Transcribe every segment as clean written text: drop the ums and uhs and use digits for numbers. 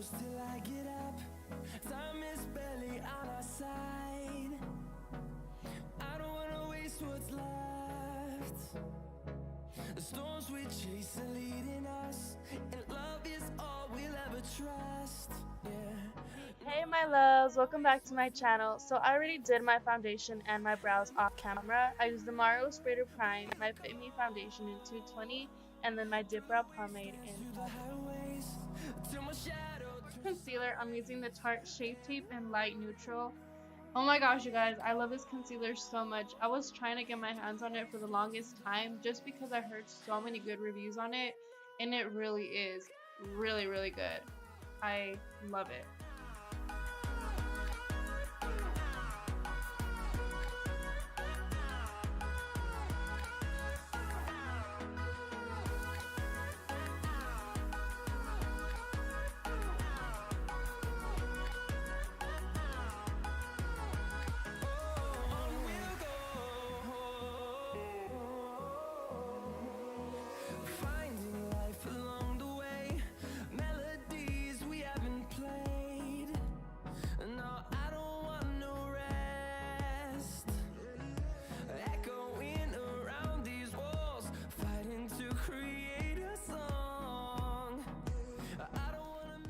close till I get up. Time is barely on our side. I don't wanna waste what's left. The storms we chase are leading us, and love is all we'll ever trust. Yeah. Hey my loves, welcome back to my channel. So I already did my foundation and my brows off camera. I used the Mario Sprayer Prime, my Fit Me foundation in 220, and then my Dip Brow Pomade in concealer. I'm using the Tarte Shape Tape in light neutral. Oh my gosh, you guys, I love this concealer so much. I was trying to get my hands on it for the longest time just because I heard so many good reviews on it, and it really is really good. I love it.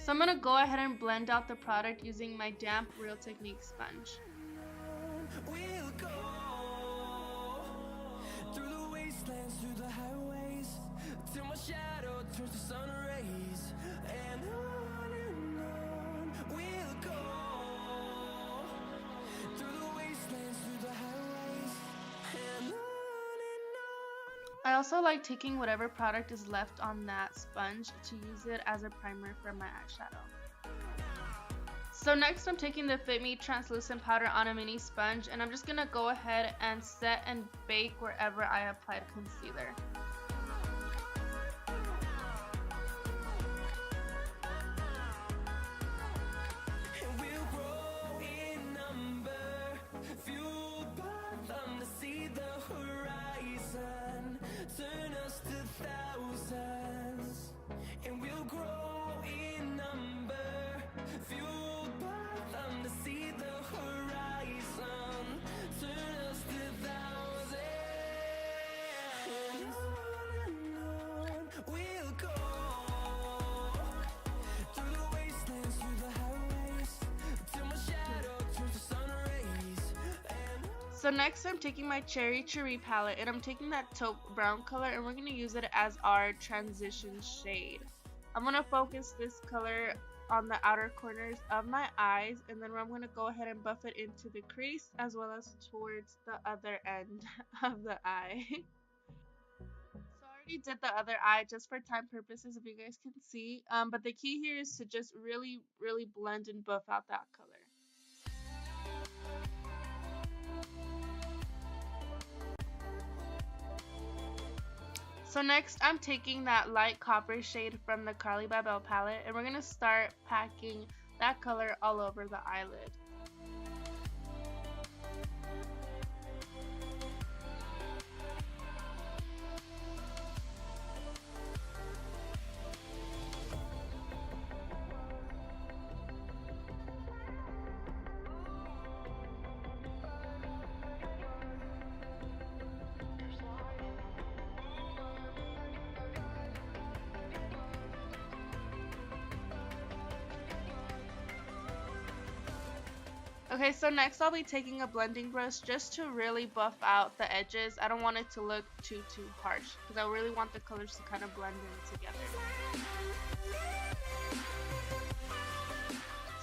So I'm going to go ahead and blend out the product using my damp Real Technique sponge. We'll go through the wastelands, through the highways, till my shadow turns to sun rays. And on we'll go through the wastelands, through the highways, and on. I also like taking whatever product is left on that sponge to use it as a primer for my eyeshadow. So next I'm taking the Fit Me translucent powder on a mini sponge, and I'm just going to go ahead and set and bake wherever I applied concealer. Turn us to thousands, and we'll grow in number, fueled by them to see the horizon. Turn us to thousands, and on we'll go through the wastelands, through the highways, till my shadow turns to sun rays. So next I'm taking my Cherry Cherry palette, and I'm taking that taupe brown color, and we're going to use it as our transition shade. I'm going to focus this color on the outer corners of my eyes, and then I'm going to go ahead and buff it into the crease as well as towards the other end of the eye. So I already did the other eye just for time purposes, if you guys can see, but the key here is to just really blend and buff out that color. So next I'm taking that light copper shade from the Carly Babel palette, and we're going to start packing that color all over the eyelid. Okay, so next I'll be taking a blending brush just to really buff out the edges. I don't want it to look too harsh because I really want the colors to kind of blend in together.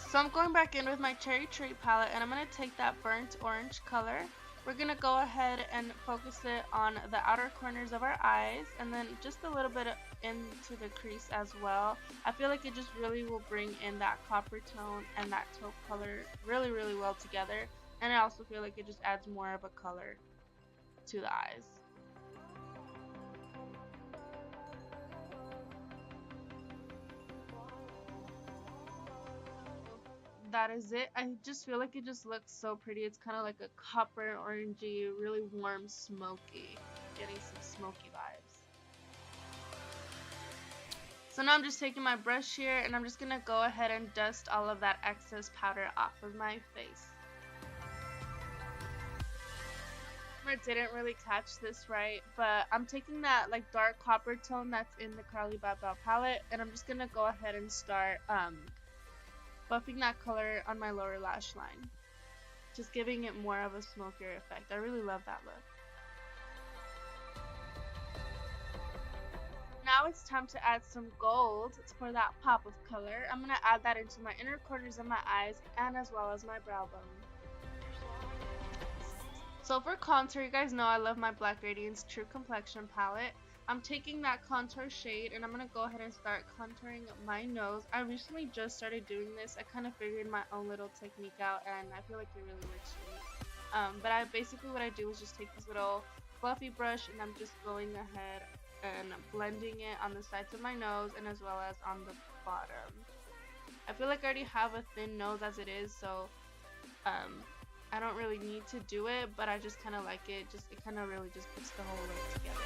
So I'm going back in with my Cherry Cherry palette, and I'm going to take that burnt orange color. We're going to go ahead and focus it on the outer corners of our eyes, and then just a little bit into the crease as well. I feel like it just really will bring in that copper tone and that taupe color really well together, and I also feel like it just adds more of a color to the eyes. That is it. I just feel like it just looks so pretty. It's kind of like a copper orangey, really warm, smoky, getting some smoky vibes. So now I'm just taking my brush here and I'm just going to go ahead and dust all of that excess powder off of my face. I didn't really catch this right, but I'm taking that like dark copper tone that's in the Carly Bobel palette, and I'm just going to go ahead and start buffing that color on my lower lash line. Just giving it more of a smokier effect. I really love that look. Now it's time to add some gold for that pop of color. I'm going to add that into my inner corners of my eyes and as well as my brow bone. So for contour, you guys know I love my Black Radiance True Complexion palette. I'm taking that contour shade and I'm going to go ahead and start contouring my nose. I recently just started doing this. I kind of figured my own little technique out and I feel like it really works for me. But basically what I do is just take this little fluffy brush and I'm just going ahead and blending it on the sides of my nose and as well as on the bottom. I feel like I already have a thin nose as it is, so I don't really need to do it, but I just kind of like it. It kind of really just puts the whole look together.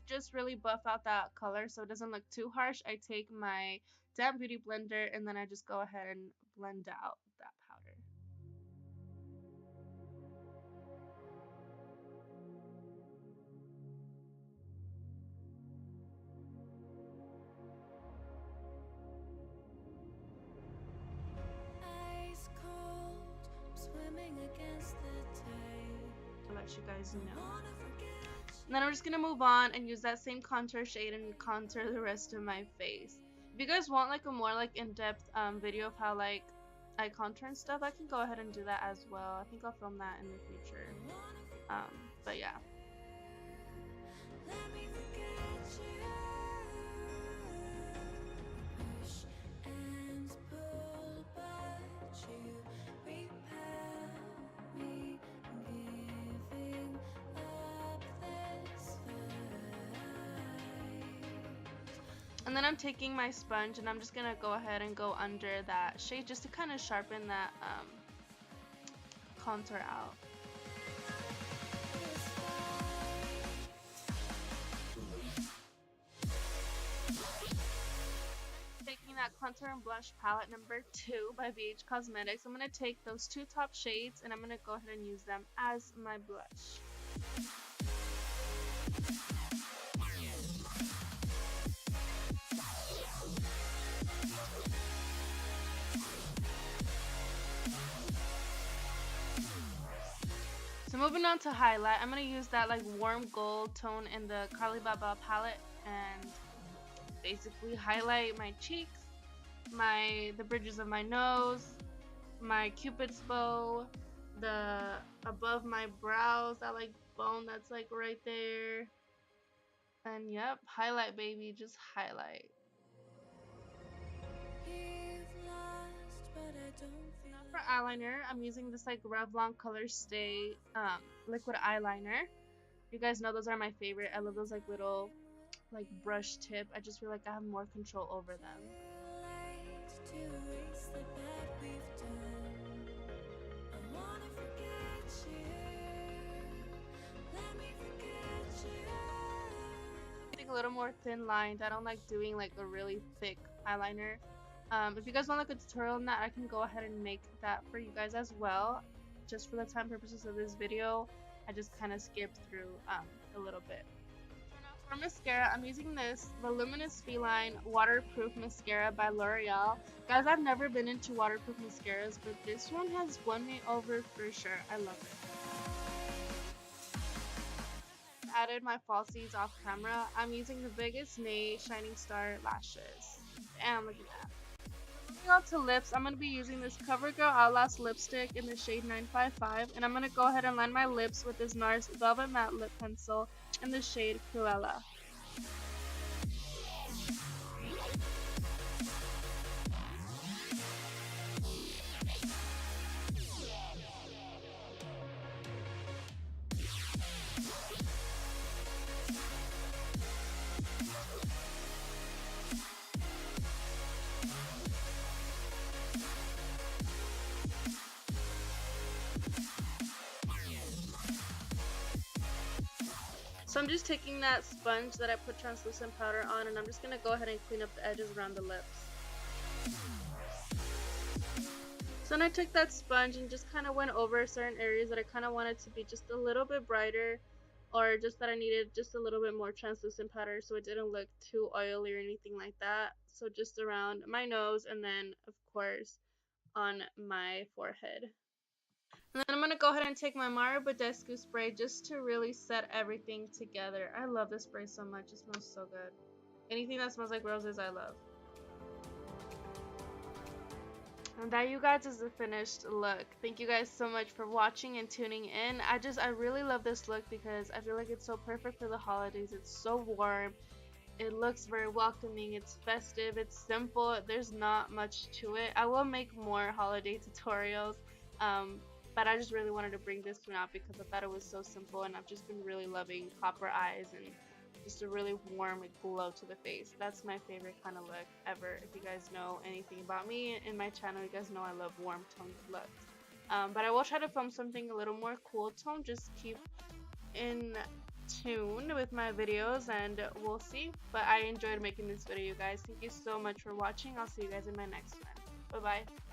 To just really buff out that color so it doesn't look too harsh, I take my damp beauty blender and then I just go ahead and blend out that powder. Ice cold, swimming against the tide. To let you guys know. And then I'm just gonna move on and use that same contour shade and contour the rest of my face. If you guys want like a more like in-depth video of how like I contour and stuff, I can go ahead and do that as well. I think I'll film that in the future. But yeah. Let me forget you. Push and pull, but you repel me, giving up this fight. And then I'm taking my sponge and I'm just gonna go ahead and go under that shade just to kind of sharpen that contour out. Taking that contour and blush palette number 2 by BH Cosmetics, I'm gonna take those two top shades and I'm gonna go ahead and use them as my blush. So moving on to highlight, I'm going to use that like warm gold tone in the Carly Bobel palette and basically highlight my cheeks, the bridges of my nose, my cupid's bow, the above my brows, that like bone that's like right there. And yep, highlight baby, just highlight. For eyeliner, I'm using this like Revlon Color Stay liquid eyeliner. You guys know those are my favorite. I love those like little like brush tip. I just feel like I have more control over them. A little more thin lined. I don't like doing like a really thick eyeliner. If you guys want like a tutorial on that, I can go ahead and make that for you guys as well. Just for the time purposes of this video, I just kind of skipped through a little bit. For mascara, I'm using this Voluminous Feline Waterproof Mascara by L'Oreal. Guys, I've never been into waterproof mascaras, but this one has won me over for sure. I love it. Added my falsies off camera. I'm using the Biggest Nay Shining Star Lashes. And look at that. Moving on to lips, I'm going to be using this CoverGirl Outlast lipstick in the shade 955, and I'm going to go ahead and line my lips with this NARS Velvet Matte Lip Pencil in the shade Cruella. So I'm just taking that sponge that I put translucent powder on, and I'm just going to go ahead and clean up the edges around the lips. So then I took that sponge and just kind of went over certain areas that I kind of wanted to be just a little bit brighter, or just that I needed just a little bit more translucent powder so it didn't look too oily or anything like that. So just around my nose, and then of course on my forehead. And then I'm going to go ahead and take my Mario Badescu spray just to really set everything together. I love this spray so much. It smells so good. Anything that smells like roses, I love. And that, you guys, is the finished look. Thank you guys so much for watching and tuning in. I really love this look because I feel like it's so perfect for the holidays. It's so warm. It looks very welcoming. It's festive. It's simple. There's not much to it. I will make more holiday tutorials. But I just really wanted to bring this one out because I thought it was so simple, and I've just been really loving copper eyes and just a really warm glow to the face. That's my favorite kind of look ever. If you guys know anything about me and my channel, you guys know I love warm toned looks. But I will try to film something a little more cool tone. Just keep in tune with my videos and we'll see. But I enjoyed making this video, you guys. Thank you so much for watching. I'll see you guys in my next one. Bye bye.